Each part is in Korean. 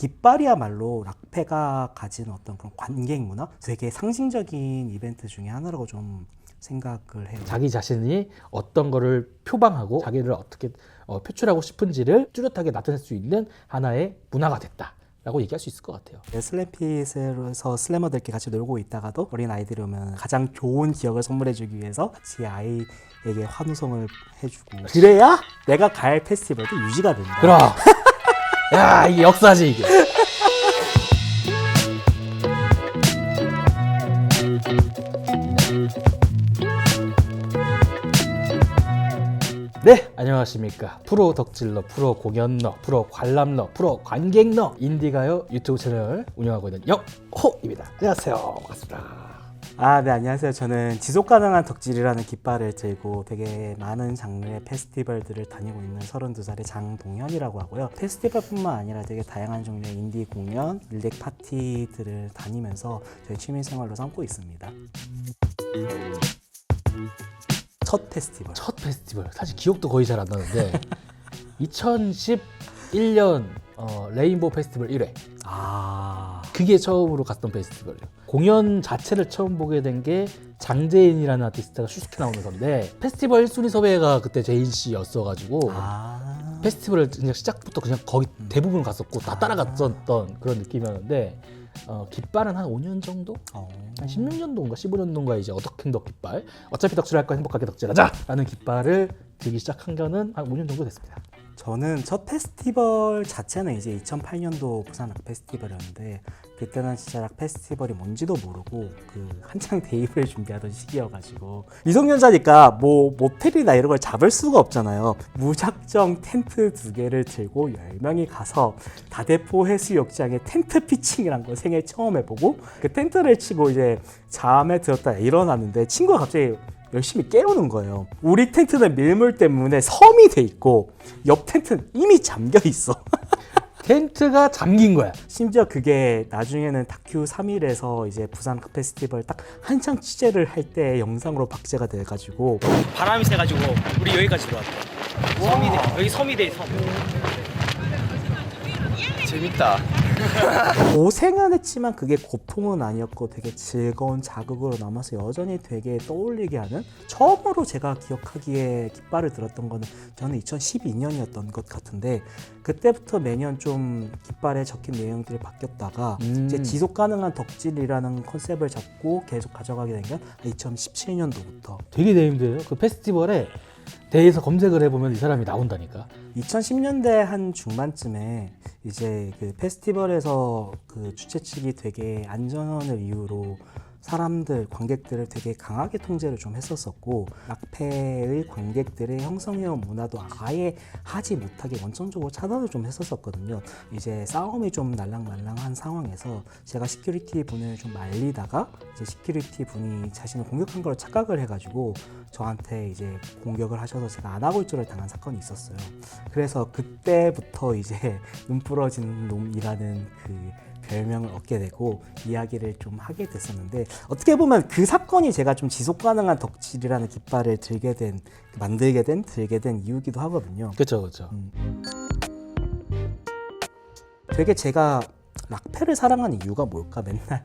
깃발이야말로 락페가 가진 어떤 그런 관객 문화, 되게 상징적인 이벤트 중에 하나라고 좀 생각을 해요. 자기 자신이 어떤 거를 표방하고 자기를 어떻게 표출하고 싶은지를 뚜렷하게 나타낼 수 있는 하나의 문화가 됐다라고 얘기할 수 있을 것 같아요. 슬램핏에서 슬래머들끼리 같이 놀고 있다가도 어린 아이들이 오면 가장 좋은 기억을 선물해주기 위해서 지 아이에게 환호성을 해주고, 그래야 내가 갈 페스티벌도 유지가 된다. 그럼 야, 이게 역사지 이게. 네, 안녕하십니까. 프로 덕질러, 프로 공연러, 프로 관람러, 프로 관객러 인디가요 유튜브 채널 운영하고 있는 영호입니다. 안녕하세요. 반갑습니다. 네, 안녕하세요. 저는 지속가능한 덕질이라는 깃발을 들고 되게 많은 장르의 페스티벌들을 다니고 있는 32살의 장동현이라고 하고요. 페스티벌뿐만 아니라 되게 다양한 종류의 인디 공연, 일렉 파티들을 다니면서 저희 취미생활로 삼고 있습니다. 첫 페스티벌. 사실 기억도 거의 잘 안 나는데 2011년 레인보우 페스티벌 1회. 그게 처음으로 갔던 페스티벌이에요. 공연 자체를 처음 보게 된 게 장재인이라는 아티스트가 슈스케 나오는 건데, 페스티벌 1순위 섭외가 그때 재인 씨였어가지고 페스티벌을 그냥 시작부터 그냥 거기 대부분 갔었고 다 따라갔었던 그런 느낌이었는데, 깃발은 한 5년 정도? 한 16년도인가 15년도인가 이제 어덕행덕 깃발, 어차피 덕질할 거 행복하게 덕질하자 라는 깃발을 들기 시작한 거는 한 5년 정도 됐습니다. 저는 첫 페스티벌 자체는 이제 2008년도 부산 락 페스티벌이었는데, 그때는 진짜 락 페스티벌이 뭔지도 모르고 한창 대입을 준비하던 시기여가지고, 미성년자니까 뭐 모텔이나 이런 걸 잡을 수가 없잖아요. 무작정 텐트 2개를 들고 10명이 가서 다대포 해수욕장에 텐트 피칭이란 걸 생애 처음 해보고, 그 텐트를 치고 이제 잠에 들었다 일어났는데 친구가 갑자기 열심히 깨우는 거예요. 우리 텐트는 밀물 때문에 섬이 돼 있고 옆 텐트는 이미 잠겨 있어. 텐트가 잠긴 거야. 심지어 그게 나중에는 다큐 3일에서 이제 부산 그 페스티벌 딱 한창 취재를 할 때 영상으로 박제가 돼가지고, 바람이 세가지고 우리 여기까지 들어왔대. 여기 섬이 돼, 섬. 재밌다. 고생은 했지만 그게 고통은 아니었고 되게 즐거운 자극으로 남아서 여전히 되게 떠올리게 하는, 처음으로 제가 기억하기에 깃발을 들었던 거는 저는 2012년이었던 것 같은데, 그때부터 매년 좀 깃발에 적힌 내용들이 바뀌었다가 이제 지속가능한 덕질이라는 컨셉을 잡고 계속 가져가게 된 게 2017년도부터. 되게 네임드예요. 그 페스티벌에 대해서 검색을 해보면 이 사람이 나온다니까. 2010년대 한 중반쯤에 이제 그 페스티벌에서 그 주최 측이 되게 안전을 이유로 사람들, 관객들을 되게 강하게 통제를 좀 했었었고, 락페의 관객들의 형성해온 문화도 아예 하지 못하게 원천적으로 차단을 좀 했었었거든요. 이제 싸움이 좀 날랑말랑한 상황에서 제가 시큐리티 분을 좀 말리다가 이제 시큐리티 분이 자신을 공격한 걸 착각을 해가지고 저한테 이제 공격을 하셔서 제가 안아골절을 당한 사건이 있었어요. 그래서 그때부터 이제 눈 부러진 놈이라는 그 별명을 얻게 되고 이야기를 좀 하게 됐었는데, 어떻게 보면 그 사건이 제가 좀 지속가능한 덕질이라는 깃발을 들게 된 이유기도 하거든요. 그렇죠. 되게 제가 락페를 사랑하는 이유가 뭘까? 맨날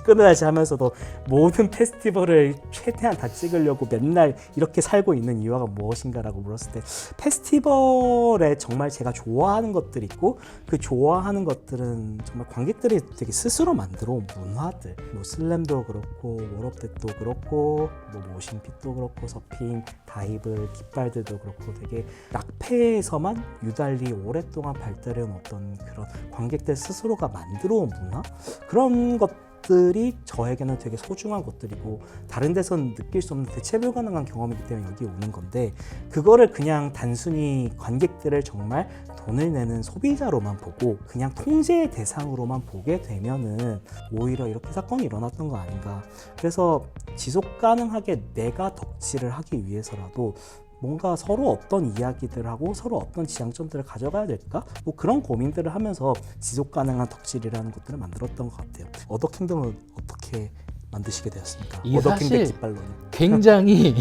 끊어야지 하면서도 모든 페스티벌을 최대한 다 찍으려고 맨날 이렇게 살고 있는 이유가 무엇인가라고 물었을 때, 페스티벌에 정말 제가 좋아하는 것들이 있고, 그 좋아하는 것들은 정말 관객들이 되게 스스로 만들어 온 문화들, 뭐 슬램도 그렇고 워럽댓도 그렇고 뭐 모신핏도 그렇고 서핑, 다이브, 깃발들도 그렇고, 되게 락페에서만 유달리 오랫동안 발달해온 어떤 그런 관객들 스스로가 만들어 온 문화, 그런 것들이 저에게는 되게 소중한 것들이고, 다른 데서는 느낄 수 없는 대체 불가능한 경험이기 때문에 여기 오는 건데, 그거를 그냥 단순히 관객들을 정말 돈을 내는 소비자로만 보고 그냥 통제의 대상으로만 보게 되면은 오히려 이렇게 사건이 일어났던 거 아닌가. 그래서 지속 가능하게 내가 덕질을 하기 위해서라도 뭔가 서로 어떤 이야기들을 하고 서로 어떤 지향점들을 가져가야 될까? 뭐 그런 고민들을 하면서 지속 가능한 덕질이라는 것들을 만들었던 것 같아요. 어덕행동은 어떻게 만드시게 되었습니까? 이게 어덕행동 사실 깃발로는. 굉장히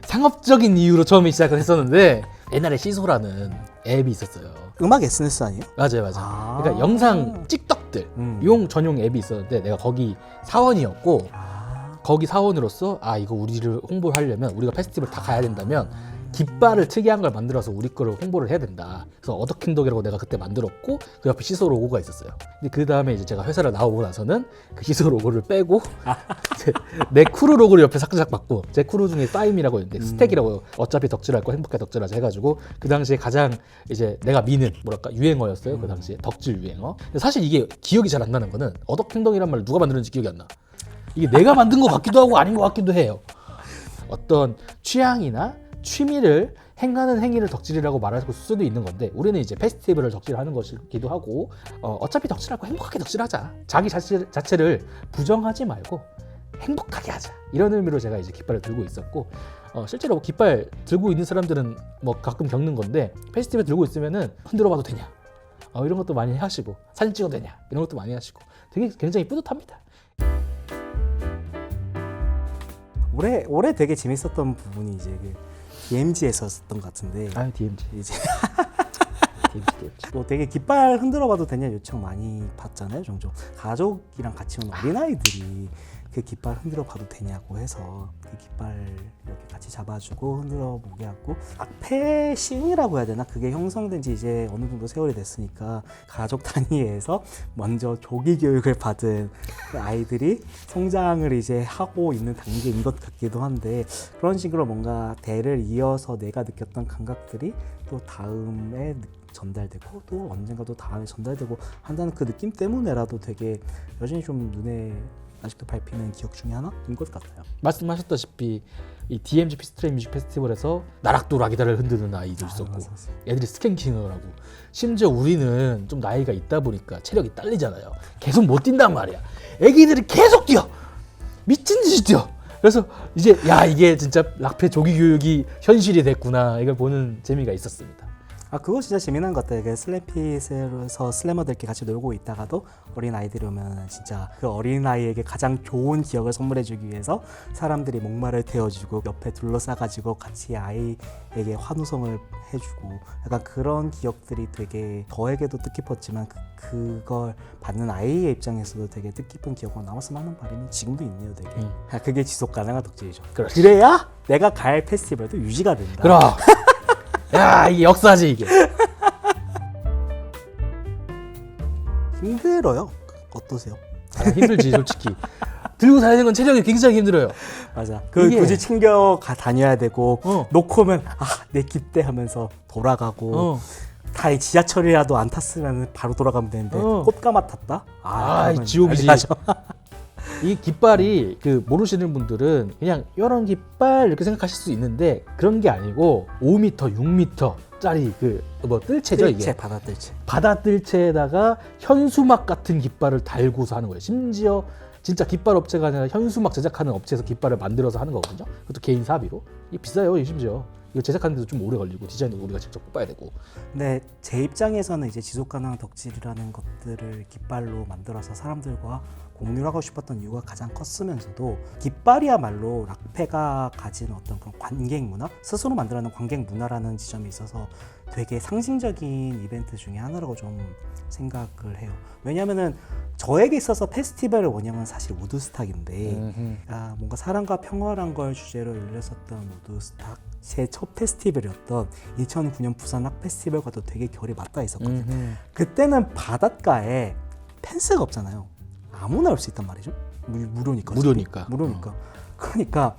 상업적인 이유로 처음에 시작을 했었는데, 옛날에 시소라는 앱이 있었어요. 음악 SNS 아니에요? 맞아요. 아. 그러니까 영상 찍덕들 용 전용 앱이 있었는데 내가 거기 사원이었고 거기 사원으로서 이거 우리를 홍보를 하려면 우리가 페스티벌 다 가야 된다면 깃발을 특이한 걸 만들어서 우리 거를 홍보를 해야 된다. 그래서 어덕킹덕이라고 내가 그때 만들었고 그 옆에 시소 로고가 있었어요. 근데 그 다음에 이제 제가 회사를 나오고 나서는 그 시소 로고를 빼고 내 크루 로고를 옆에 살짝 받고 제 크루 중에 싸임이라고 있는데 스택이라고 어차피 덕질할 거 행복하게 덕질하자 해가지고 그 당시에 가장 이제 내가 미는 유행어였어요. 그 당시에 덕질 유행어. 근데 사실 이게 기억이 잘 안 나는 거는 어덕킹덕이란 말을 누가 만들었는지 기억이 안 나. 이게 내가 만든 것 같기도 하고 아닌 것 같기도 해요. 어떤 취향이나 취미를 행하는 행위를 덕질이라고 말할 수도 있는 건데 우리는 이제 페스티벌을 덕질하는 것이기도 하고 어차피 덕질할 거 행복하게 덕질하자. 자기 자체를 부정하지 말고 행복하게 하자. 이런 의미로 제가 이제 깃발을 들고 있었고 실제로 깃발 들고 있는 사람들은 뭐 가끔 겪는 건데 페스티벌 들고 있으면은 흔들어 봐도 되냐 이런 것도 많이 하시고 사진 찍어도 되냐 이런 것도 많이 하시고 되게 굉장히 뿌듯합니다. 올해 되게 재밌었던 부분이 이제 그 DMZ에서 썼던 것 같은데. DMZ. 이제 DMZ. 뭐 되게 깃발 흔들어봐도 되냐 요청 많이 받잖아요. 종종 가족이랑 같이 온 어린아이들이 그 깃발 흔들어봐도 되냐고 해서 그 깃발 이렇게 같이 잡아주고 흔들어보게 하고 악패 씬이라고 해야 되나? 그게 형성된 지 이제 어느 정도 세월이 됐으니까 가족 단위에서 먼저 조기 교육을 받은 그 아이들이 성장을 이제 하고 있는 단계인 것 같기도 한데 그런 식으로 뭔가 대를 이어서 내가 느꼈던 감각들이 또 다음에 전달되고 또 언젠가 또 다음에 전달되고 한다는 그 느낌 때문에라도 되게 여전히 좀 눈에 아직도 밟히는 기억 중에 하나인 것 같아요. 말씀하셨다시피 이 DMZ 피스트레인 뮤직 페스티벌에서 나락도락이다를 흔드는 아이도 있었고 맞아. 애들이 스캔킹을 하고 심지어 우리는 좀 나이가 있다 보니까 체력이 딸리잖아요. 계속 못 뛴단 말이야. 애기들이 계속 뛰어. 미친 듯이 뛰어. 그래서 이제 이게 진짜 락페 조기 교육이 현실이 됐구나 이걸 보는 재미가 있었습니다. 그거 진짜 재미난 것 같아요. 그 슬램핏에서 슬래머들끼리 같이 놀고 있다가도 어린 아이들이 오면 진짜 그 어린 아이에게 가장 좋은 기억을 선물해주기 위해서 사람들이 목마를 태워주고 옆에 둘러싸가지고 같이 아이에게 환호성을 해주고 약간 그런 기억들이 되게 저에게도 뜻깊었지만 그걸 받는 아이의 입장에서도 되게 뜻깊은 기억으로 남았으면 하는 바람이 지금도 있네요. 되게 그게 지속 가능한 덕질이죠. 그렇지. 그래야 내가 갈 페스티벌도 유지가 된다. 그럼 이게 역사지 이게. 힘들어요. 어떠세요? 힘들지 솔직히. 들고 다니는 건 체력이 굉장히 힘들어요. 맞아. 이게- 굳이 챙겨 다녀야 되고 놓고 오면 내 깃대 하면서 돌아가고 다 이 지하철이라도 안 탔으면 바로 돌아가면 되는데 꽃가마 탔다? 그러면 지옥이지. 난리 나죠. 이 깃발이 모르시는 분들은 그냥 이런 깃발 이렇게 생각하실 수 있는데 그런 게 아니고 5m, 6m짜리 뜰채죠 이게. 바다 뜰채. 바다 뜰채에다가 현수막 같은 깃발을 달고서 하는 거예요. 심지어 진짜 깃발 업체가 아니라 현수막 제작하는 업체에서 깃발을 만들어서 하는 거거든요. 그것도 개인 사비로. 이게 비싸요, 심지어. 이거 제작하는 데도 좀 오래 걸리고 디자인도 우리가 직접 뽑아야 되고. 근데 제 입장에서는 이제 지속 가능한 덕질이라는 것들을 깃발로 만들어서 사람들과 공유를 하고 싶었던 이유가 가장 컸으면서도 깃발이야말로 락페가 가진 어떤 그런 관객 문화, 스스로 만들어낸 관객 문화라는 지점이 있어서 되게 상징적인 이벤트 중에 하나라고 좀 생각을 해요. 왜냐하면은 저에게 있어서 페스티벌의 원형은 사실 우드스탁인데 뭔가 사랑과 평화란 걸 주제로 열렸었던 우드스탁, 제 첫 페스티벌이었던 2009년 부산 락 페스티벌과도 되게 결이 맞닿아 있었거든요. 그때는 바닷가에 펜스가 없잖아요. 아무나 올 수 있단 말이죠. 무료니까. 무료니까. 그러니까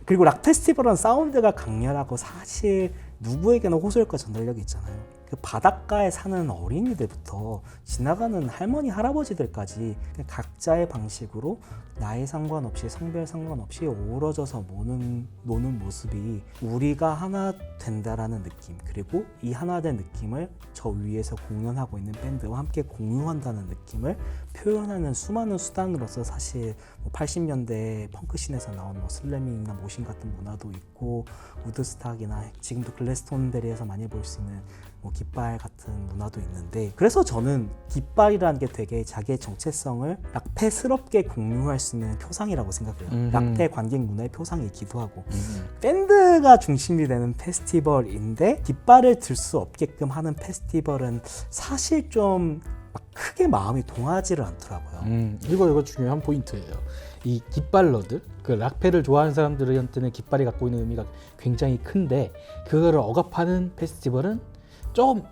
그리고 락 페스티벌은 사운드가 강렬하고 사실 누구에게나 호소력과 전달력이 있잖아요. 그 바닷가에 사는 어린이들부터 지나가는 할머니 할아버지들까지 각자의 방식으로 나이 상관없이 성별 상관없이 어우러져서 노는 모습이 우리가 하나 된다라는 느낌, 그리고 이 하나 된 느낌을 저 위에서 공연하고 있는 밴드와 함께 공유한다는 느낌을 표현하는 수많은 수단으로서 사실 80년대 펑크씬에서 나온 슬래밍이나 모신 같은 문화도 있고 우드스탁이나 지금도 글래스톤베리에서 많이 볼 수 있는 뭐 깃발 같은 문화도 있는데, 그래서 저는 깃발이라는 게 되게 자기의 정체성을 락페스럽게 공유할 수 있는 표상이라고 생각해요. 락페 관객 문화의 표상이기도 하고 밴드가 중심이 되는 페스티벌인데 깃발을 들 수 없게끔 하는 페스티벌은 사실 좀 막 크게 마음이 동하지를 않더라고요. 이거 중요한 포인트예요. 이 깃발러들, 그 락페를 좋아하는 사람들한테는 깃발이 갖고 있는 의미가 굉장히 큰데 그거를 억압하는 페스티벌은 좀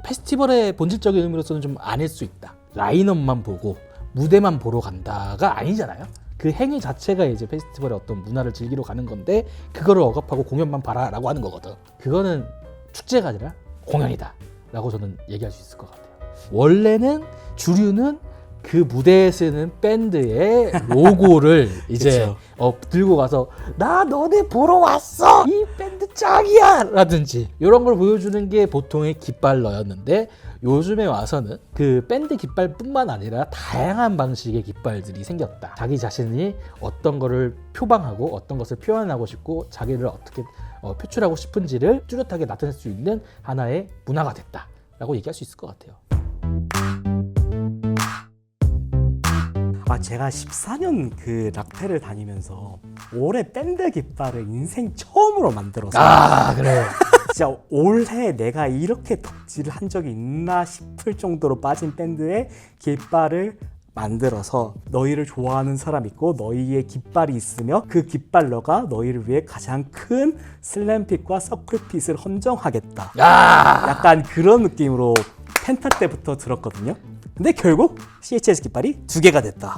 페스티벌의 본질적인 의미로서는 좀 아닐 수 있다. 라인업만 보고 무대만 보러 간다가 아니잖아요. 그 행위 자체가 이제 페스티벌의 어떤 문화를 즐기러 가는 건데 그거를 억압하고 공연만 봐라라고 하는 거거든. 그거는 축제가 아니라 공연이다 라고 저는 얘기할 수 있을 것 같아요. 원래는 주류는 그 무대에 쓰는 밴드의 로고를 이제 들고 가서 나 너네 보러 왔어 이 밴드 짱이야 라든지 이런 걸 보여주는 게 보통의 깃발러였는데 요즘에 와서는 그 밴드 깃발뿐만 아니라 다양한 방식의 깃발들이 생겼다. 자기 자신이 어떤 거를 표방하고 어떤 것을 표현하고 싶고 자기를 어떻게 표출하고 싶은지를 뚜렷하게 나타낼 수 있는 하나의 문화가 됐다 라고 얘기할 수 있을 것 같아요. 제가 14년 그 락페를 다니면서 올해 밴드 깃발을 인생 처음으로 만들어서 그래. 진짜 올해 내가 이렇게 덕질을 한 적이 있나 싶을 정도로 빠진 밴드의 깃발을 만들어서 너희를 좋아하는 사람 있고 너희의 깃발이 있으며 그 깃발러가 너희를 위해 가장 큰 슬램핏과 서클핏을 헌정하겠다. 약간 그런 느낌으로 펜타 때부터 들었거든요. 근데 결국 CHS 깃발이 2개가 됐다.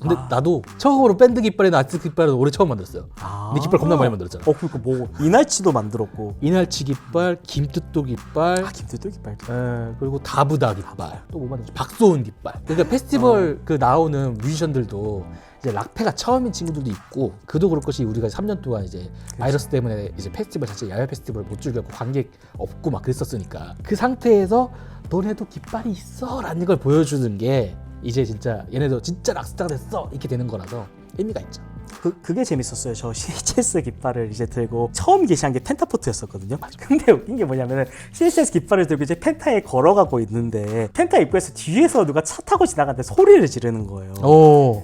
근데 나도 처음으로 밴드 깃발이나 아티스트 깃발은 올해 처음 만들었어요. 근데 깃발 겁나 많이 만들었잖아. 그러니까 뭐 이날치도 만들었고 이날치 깃발, 김뚜또 깃발, 김뚜또 깃발도. 그리고 다부다 깃발, 또 뭐 만들었지? 박소은 깃발. 그러니까 페스티벌 그 나오는 뮤지션들도 이제 락페가 처음인 친구들도 있고, 그도 그럴 것이 우리가 3년 동안 이제 바이러스 때문에 이제 페스티벌 자체 야외 페스티벌 못 즐겼고 관객 없고 막 그랬었으니까 그 상태에서 너네도 깃발이 있어라는 걸 보여주는 게 이제 진짜 얘네도 진짜 락스타가 됐어 이렇게 되는 거라서 의미가 있죠. 그게 재밌었어요. 저 CHS 깃발을 이제 들고 처음 게시한 게 펜타포트였었거든요. 근데 웃긴 게 뭐냐면은 CHS 깃발을 들고 이제 펜타에 걸어가고 있는데 펜타 입구에서 뒤에서 누가 차 타고 지나가는데 소리를 지르는 거예요.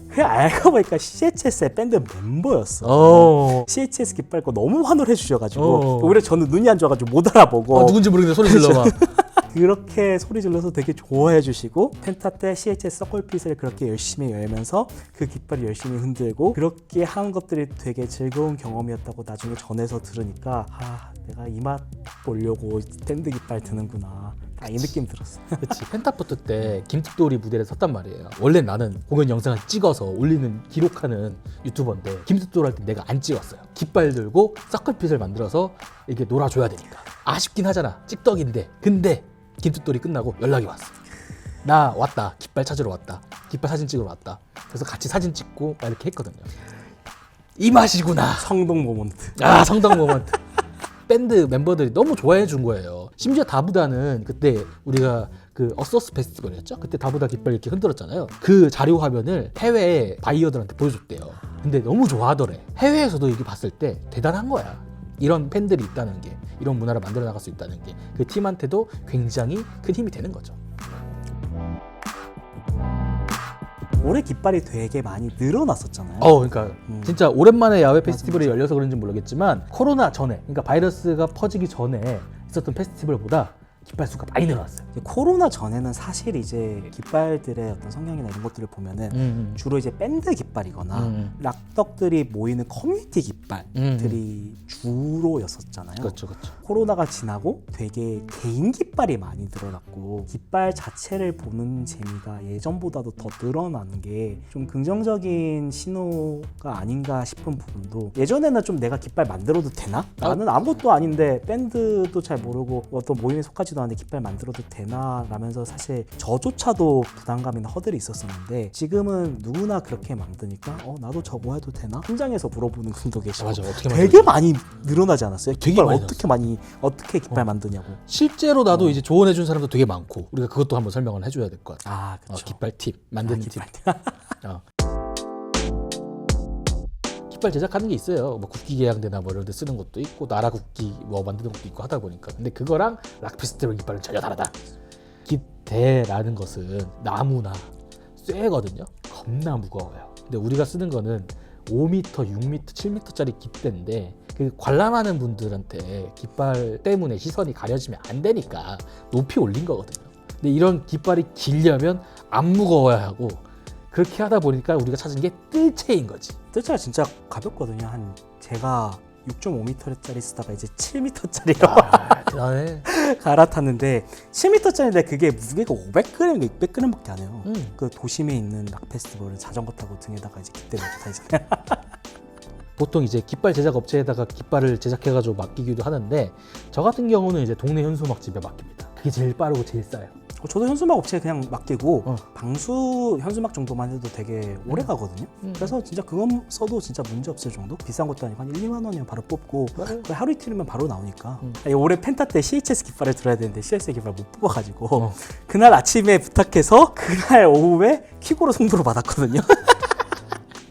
그냥 알고 보니까 CHS의 밴드 멤버였어. CHS 깃발 거 너무 환호해 주셔가지고 오히려 저는 눈이 안 좋아가지고 못 알아보고 누군지 모르겠는데 소리 질러봐. 그렇게 소리 질러서 되게 좋아해 주시고 펜타 때 CHS 서클핏을 그렇게 열심히 열면서 그 깃발이 열심히 흔들고 그렇게 하는 것들이 되게 즐거운 경험이었다고 나중에 전해서 들으니까 내가 이 맛 보려고 밴드 깃발 드는구나 이 느낌 들었어. 그치. 펜타포트 때 김뚜돌이 무대에 섰단 말이에요. 원래 나는 공연 영상을 찍어서 올리는 기록하는 유튜버인데 김뚜돌 할 때 내가 안 찍었어요. 깃발 들고 서클핏을 만들어서 이렇게 놀아줘야 되니까 아쉽긴 하잖아. 찍덕인데. 근데 김뚜돌이 끝나고 연락이 왔어. 나 왔다. 깃발 찾으러 왔다. 깃발 사진 찍으러 왔다. 그래서 같이 사진 찍고 막 이렇게 했거든요. 이 맛이구나. 성동 모먼트. 성동 모먼트. 밴드 멤버들이 너무 좋아해 준 거예요. 심지어 다부다는 그때 우리가 그 어서스 페스티벌이었죠? 그때 다부다 깃발 이렇게 흔들었잖아요. 그 자료 화면을 해외 바이어들한테 보여줬대요. 근데 너무 좋아하더래. 해외에서도 이게 봤을 때 대단한 거야. 이런 팬들이 있다는 게, 이런 문화를 만들어 나갈 수 있다는 게 그 팀한테도 굉장히 큰 힘이 되는 거죠. 올해 깃발이 되게 많이 늘어났었잖아요. 그러니까 진짜 오랜만에 야외 페스티벌이 열려서 그런지 모르겠지만 코로나 전에, 그러니까 바이러스가 퍼지기 전에 있었던 페스티벌보다 깃발 수가 많이 늘어났어요. 코로나 전에는 사실 이제 깃발들의 어떤 성향이나 이런 것들을 보면은 주로 이제 밴드 깃발이거나 락덕들이 모이는 커뮤니티 깃발들이 주로였었잖아요. 그렇죠. 코로나가 지나고 되게 개인 깃발이 많이 늘어났고 깃발 자체를 보는 재미가 예전보다도 더 늘어나는 게 좀 긍정적인 신호가 아닌가 싶은 부분도, 예전에는 좀 내가 깃발 만들어도 되나? 나는 아무것도 아닌데 밴드도 잘 모르고 어떤 모임에 속하지도 않은데 깃발 만들어도 되나? 라면서 사실 저조차도 부담감이나 허들이 있었었는데 지금은 누구나 그렇게 만드니까 나도 저거 해도 되나? 현장에서 물어보는 분도 계시고 맞아. 어떻게 되게 많이 늘어나지 않았어요? 되게 깃발 많이 어떻게 깃발 만드냐고. 실제로 나도 이제 조언해준 사람도 되게 많고 우리가 그것도 한번 설명을 해줘야 될 것 같아. 그렇죠. 깃발 팁, 만드는 팁. 깃발 제작하는 게 있어요. 뭐 국기 개양대나 뭐 이런 데 쓰는 것도 있고 나라 국기 뭐 만드는 것도 있고 하다 보니까. 근데 그거랑 락 페스티벌 깃발은 전혀 다르다. 깃대라는 것은 나무나 쇠거든요. 겁나 무거워요. 근데 우리가 쓰는 거는 5m, 6m, 7m짜리 깃대인데 그 관람하는 분들한테 깃발 때문에 시선이 가려지면 안 되니까 높이 올린 거거든요. 근데 이런 깃발이 길려면 안 무거워야 하고 그렇게 하다 보니까 우리가 찾은 게 뜰채인 거지. 뜰채가 진짜 가볍거든요. 한 제가 6.5m짜리 쓰다가 이제 7m짜리로 대단해. 갈아탔는데 7m짜리인데 그게 무게가 500g, 600g밖에 안 해요. 그 도심에 있는 락 페스티벌은 자전거 타고 등에다가 이제 깃대를 타잖아요. 보통 이제 깃발 제작 업체에다가 깃발을 제작해가지고 맡기기도 하는데 저 같은 경우는 이제 동네 현수막집에 맡깁니다. 그게 제일 빠르고 제일 싸요. 저도 현수막 업체에 그냥 맡기고 방수 현수막 정도만 해도 되게 오래 가거든요. 그래서 진짜 그건 써도 진짜 문제 없을 정도? 비싼 것도 아니고 한 1, 2만 원이면 바로 뽑고 하루 이틀이면 바로 나오니까. 아니, 올해 펜타 때 CHS 깃발을 들어야 되는데 CHS 깃발 못 뽑아가지고 그날 아침에 부탁해서 그날 오후에 킥으로 송도로 받았거든요.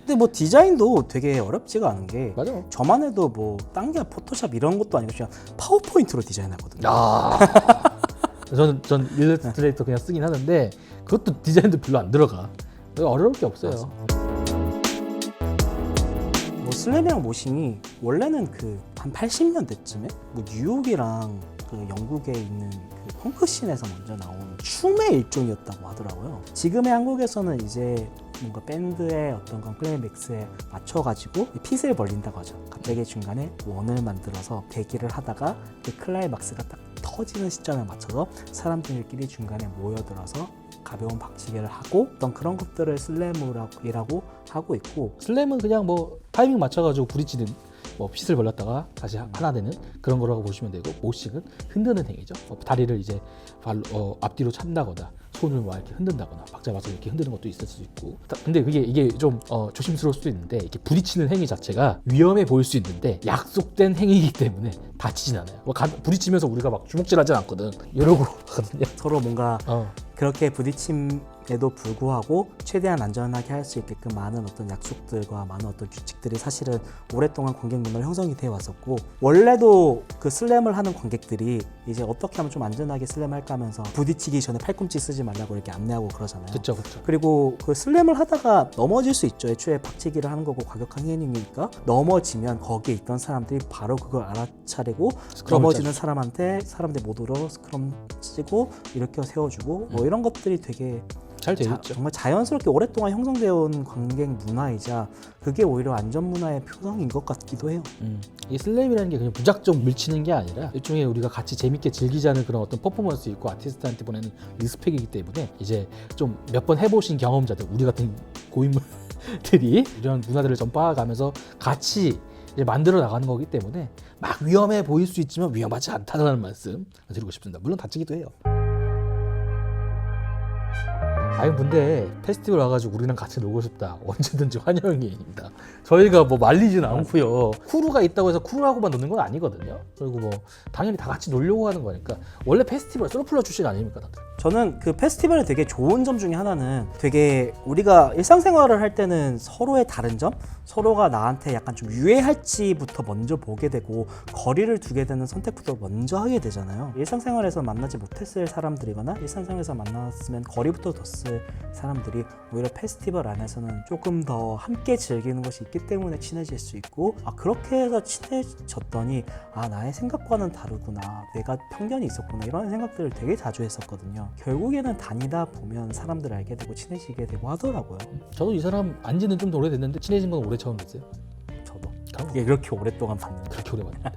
근데 뭐 디자인도 되게 어렵지가 않은 게 맞아. 저만 해도 뭐 딴 게 포토샵 이런 것도 아니고 그냥 파워포인트로 디자인하거든요. 전 일러스트레이터 그냥 쓰긴 하는데 그것도 디자인도 별로 안 들어가. 어려울 게 없어요. 뭐 슬램이랑 모싱이 원래는 그 한 80년대쯤에 뭐 뉴욕이랑 그 영국에 있는 그 펑크씬에서 먼저 나온 춤의 일종이었다고 하더라고요. 지금의 한국에서는 이제 뭔가 밴드의 어떤 건 클라이맥스에 맞춰가지고 핏을 벌린다고 하죠. 갑자기 중간에 원을 만들어서 대기를 하다가 그 클라이막스가 딱 터지는 시점에 맞춰서 사람들끼리 중간에 모여들어서 가벼운 박치기를 하고 어떤 그런 것들을 슬램이라고 하고 있고, 슬램은 그냥 뭐 타이밍 맞춰가지고 부딪히는 뭐 핏을 벌렸다가 다시 하나 되는 그런 거라고 보시면 되고, 모싱은 흔드는 행위죠. 다리를 이제 앞뒤로 찬다거나 손을 뭐 이렇게 흔든다거나 박자 맞춰서 이렇게 흔드는 것도 있을 수 있고. 근데 이게 좀 조심스러울 수도 있는데, 이렇게 부딪히는 행위 자체가 위험해 보일 수 있는데 약속된 행위이기 때문에 다치진 않아요. 뭐 부딪히면서 우리가 막 주먹질하진 않거든. 이러고 하거든요. 서로 뭔가 그렇게 부딪힘에도 불구하고 최대한 안전하게 할 수 있게끔 많은 어떤 약속들과 많은 어떤 규칙들이 사실은 오랫동안 관객 문화로 형성이 되어 왔었고, 원래도 그 슬램을 하는 관객들이 이제 어떻게 하면 좀 안전하게 슬램 할까 하면서 부딪히기 전에 팔꿈치 쓰지 말라고 이렇게 안내하고 그러잖아요. 그렇죠. 그리고 그 슬램을 하다가 넘어질 수 있죠. 애초에 박치기를 하는 거고 과격한 행위니까 넘어지면 거기에 있던 사람들이 바로 그걸 알아차리고 넘어지는 사람들 모두로 스크럼 치고 이렇게 세워주고 뭐 이런 것들이 되게 잘 되어 있죠. 정말 자연스럽게 오랫동안 형성되어 온 관객 문화이자 그게 오히려 안전 문화의 표성인 것 같기도 해요. 이 슬램이라는 게 그냥 무작정 밀치는 게 아니라 일종의 우리가 같이 재밌게 즐기자는 그런 어떤 퍼포먼스 있고 아티스트한테 보내는 리스펙이기 때문에 이제 좀 몇 번 해보신 경험자들, 우리 같은 고인물들이 이런 문화들을 전파가면서 같이 이제 만들어 나가는 거기 때문에 막 위험해 보일 수 있지만 위험하지 않다는 말씀 드리고 싶습니다. 물론 다치기도 해요. 아니 근데 페스티벌 와가지고 우리랑 같이 놀고 싶다, 언제든지 환영입니다. 저희가 뭐 말리지는 않고요. 크루가 있다고 해서 크루하고만 노는 건 아니거든요. 그리고 뭐 당연히 다 같이 놀려고 하는 거니까. 원래 페스티벌 솔플러 출신 아닙니까 다들? 저는 그 페스티벌의 되게 좋은 점 중에 하나는 되게 우리가 일상생활을 할 때는 서로의 다른 점, 서로가 나한테 약간 좀 유해할지부터 먼저 보게 되고 거리를 두게 되는 선택부터 먼저 하게 되잖아요. 일상생활에서 만나지 못했을 사람들이거나 일상생활에서 만났으면 거리부터 뒀을 사람들이 오히려 페스티벌 안에서는 조금 더 함께 즐기는 것이 있기 때문에 친해질 수 있고, 그렇게 해서 친해졌더니 나의 생각과는 다르구나, 내가 편견이 있었구나, 이런 생각들을 되게 자주 했었거든요. 결국에는 다니다 보면 사람들을 알게 되고 친해지게 되고 하더라고요. 저도 이 사람 안지는 좀 더 오래됐는데 친해진 건 올해 처음 됐어요. 저도 그렇게 오랫동안 봤는데. 그렇게 오래 봤는데.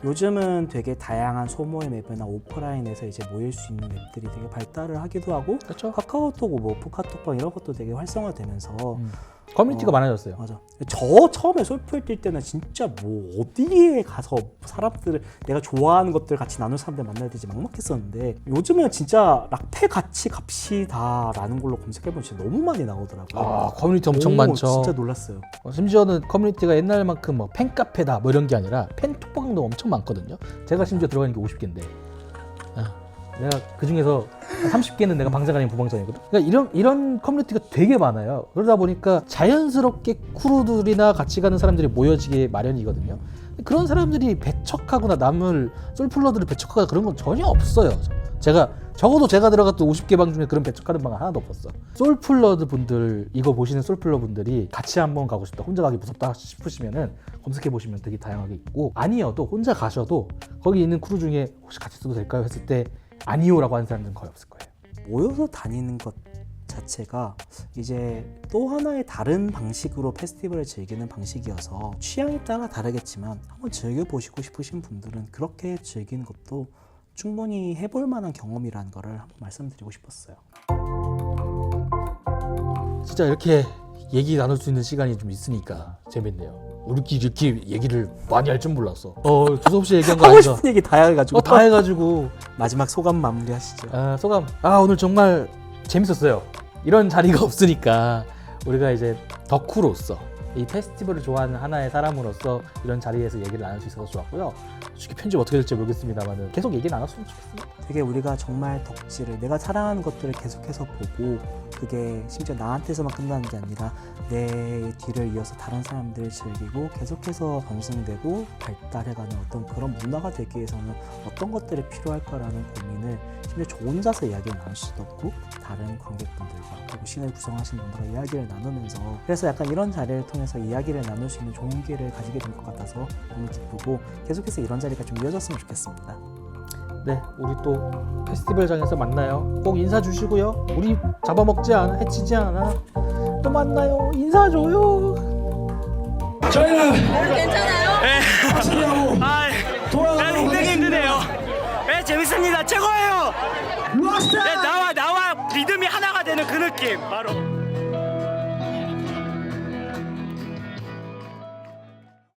요즘은 되게 다양한 소모의 맵이나 오프라인에서 이제 모일 수 있는 맵들이 되게 발달을 하기도 하고, 그렇죠. 카카오톡, 뭐 카톡방 이런 것도 되게 활성화되면서 커뮤니티가 많아졌어요. 맞아. 저 처음에 솔플 뛸 때는 진짜 뭐 어디에 가서 사람들을, 내가 좋아하는 것들 같이 나눌 사람들 만나야 되지 막막했었는데, 요즘은 진짜 락페 같이 갑시다라는 걸로 검색해보면 진짜 너무 많이 나오더라고요. 커뮤니티 엄청 많죠. 진짜 놀랐어요. 심지어는 커뮤니티가 옛날만큼 뭐 팬카페다 뭐 이런 게 아니라 팬톡방도 엄청 많거든요. 제가 심지어 들어가는 게 50개인데 내가 그 중에서 30개는 내가 방장 아닌 부방장이거든. 그러니까 이런 커뮤니티가 되게 많아요. 그러다 보니까 자연스럽게 크루들이나 같이 가는 사람들이 모여지게 마련이거든요. 그런 사람들이 배척하거나 남을 솔플러들을 배척하거나 그런 건 전혀 없어요. 적어도 제가 들어갔던 50개 방 중에 그런 배척하는 방은 하나도 없었어. 솔플러드 분들, 이거 보시는 솔플러 분들이 같이 한번 가고 싶다, 혼자 가기 무섭다 싶으시면은 검색해 보시면 되게 다양하게 있고, 아니어도 혼자 가셔도 거기 있는 크루 중에 혹시 같이 써도 될까요? 했을 때 아니요라고 하는 사람들은 거의 없을 거예요. 모여서 다니는 것 자체가 이제 또 하나의 다른 방식으로 페스티벌을 즐기는 방식이어서 취향에 따라 다르겠지만 한번 즐겨보시고 싶으신 분들은 그렇게 즐기는 것도 충분히 해볼 만한 경험이라는 거를 한번 말씀드리고 싶었어요. 진짜 이렇게 얘기 나눌 수 있는 시간이 좀 있으니까 재밌네요. 우리끼리 이렇게 얘기를 많이 할 줄 몰랐어. 두서없이 얘기한 거 하고 아니죠? 싶은 얘기 다 해가지고 다 해가지고 마지막 소감 마무리하시죠. 소감. 오늘 정말 재밌었어요. 이런 자리가 없으니까 우리가 이제 덕후로서 이 페스티벌을 좋아하는 하나의 사람으로서 이런 자리에서 얘기를 나눌 수 있어서 좋았고요. 솔직히 편집 어떻게 될지 모르겠습니다만 계속 얘기 나눴으면 좋겠습니다. 되게 우리가 정말 덕질을, 내가 사랑하는 것들을 계속해서 보고 그게 심지어 나한테서만 끝나는 게 아니라 내 뒤를 이어서 다른 사람들을 즐기고 계속해서 전승되고 발달해가는 어떤 그런 문화가 되기 위해서는 어떤 것들이 필요할까라는 고민을 심지어 저 혼자서 이야기를 나눌 수도 없고 다른 관객분들과 그리고 씬을 구성하신 분들과 이야기를 나누면서, 그래서 약간 이런 자리를 통해서 이야기를 나눌 수 있는 좋은 기회를 가지게 된 것 같아서 너무 기쁘고 계속해서 이런 자리가 좀 이어졌으면 좋겠습니다. 네, 우리 또 페스티벌장에서 만나요. 꼭 인사 주시고요. 우리 잡아먹지 않아, 해치지 않아. 또 만나요. 인사 줘요. 저희는 네. 하시려고 돌아가는 굉장히 힘드네요. 네, 재밌습니다. 최고예요. 락스타! 나와 리듬이 하나가 되는 그 느낌 바로.